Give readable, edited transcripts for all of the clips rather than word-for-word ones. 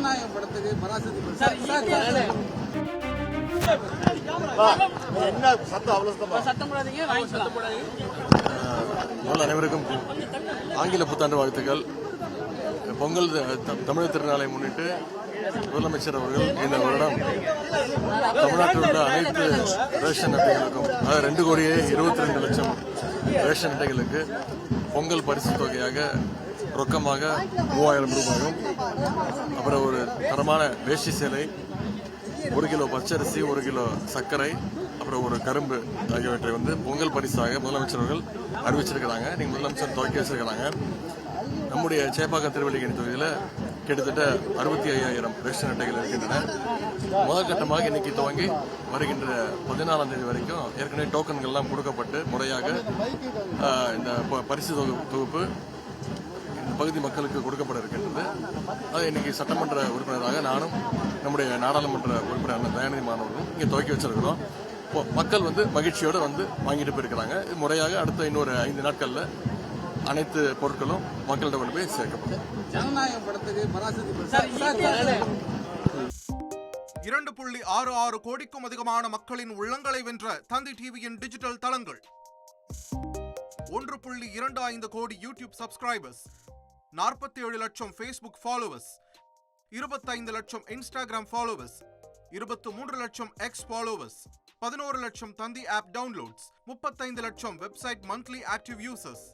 ஜனநாயகம் படத்துக்கு பராசக்தி என்ன சத்தம் அவ்வளவு சத்தம் போடாதீங்க. அனைவருக்கும் ஆங்கில புத்தாண்டு வாழ்த்துக்கள். பொங்கல் தமிழர் திருநாளை முன்னிட்டு முதலமைச்சர் அவர்கள் இந்த வருடம் தமிழ்நாட்டில் உள்ள அனைத்து ரேஷன் அட்டைகளுக்கும், அதாவது 2,22,00,000 ரேஷன் அட்டைகளுக்கு பொங்கல் பரிசு தொகையாக ரொக்கமாக 3000 ரூபாயும், அப்புறம் ஒரு தரமான வேஷ்டி சேலை, 1 கிலோ பச்சரிசி, 1 கிலோ சர்க்கரை, அப்புறம் ஒரு கரும்பு ஆகியவற்றை பொங்கல் பரிசாக முதலமைச்சர் அவர்கள் அறிவிச்சிருக்கிறாங்க. நீங்க முதலமைச்சர் துவக்கி வச்சிருக்கிறாங்க. நம்முடைய சேப்பாக்கம் திருவள்ளிக்கேணி தொகுதியில் கிட்டத்தட்ட 65,000 ரேஷன் அட்டைகள் இருக்கின்றன. முதல் கட்டமாக இன்னைக்கு துவங்கி வருகின்ற 14ஆம் தேதி வரைக்கும் ஏற்கனவே டோக்கன்கள்லாம் கொடுக்கப்பட்டு முறையாக இந்த பரிசு தொகுப்பு இந்த பகுதி மக்களுக்கு கொடுக்கப்பட இருக்கின்றது. அது இன்னைக்கு சட்டமன்ற உறுப்பினராக நானும் நம்முடைய நாடாளுமன்ற உறுப்பினர் தயாநிதி மாணவர்களும் இங்கே துவக்கி வச்சிருக்கிறோம். மக்கள் மகிழ்ச்சியோடு வாங்கிட்டு போயிருக்கிறாங்க. முறையாக அடுத்த இன்னொரு 5 நாட்கள்ல அனைத்து பொருட்களும் மக்களிடம் கொண்டு போய் சேர்க்கப்படும். ஜனநாயகம் படத்துக்கு பராசக்தி 2.66 கோடிக்கும் அதிகமான மக்களின் உள்ளங்களை வென்ற தந்தி டிவியின் டிஜிட்டல் தளங்கள், 1.25 கோடி யூடியூப் சப்ஸ்கிரைபர்ஸ், 47 லட்சம் ஃபேஸ்புக் ஃபாலோவர்ஸ், 25 லட்சம் இன்ஸ்டாகிராம் ஃபாலோவர்ஸ், 23 லட்சம் எக்ஸ் ஃபாலோவர்ஸ், 11 லட்சம் தந்தி ஆப் டவுன்லோட்ஸ், 35 லட்சம் வெப்சைட் மந்த்லி ஆக்டிவ் யூசர்ஸ்.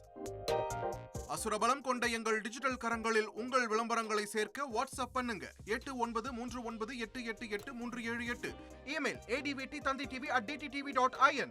அசுரபலம் கொண்ட எங்கள் டிஜிட்டல் கரங்களில் உங்கள் விளம்பரங்களை சேர்க்க வாட்ஸ்அப் பண்ணுங்க 8939888378. Email advt@dttv.in.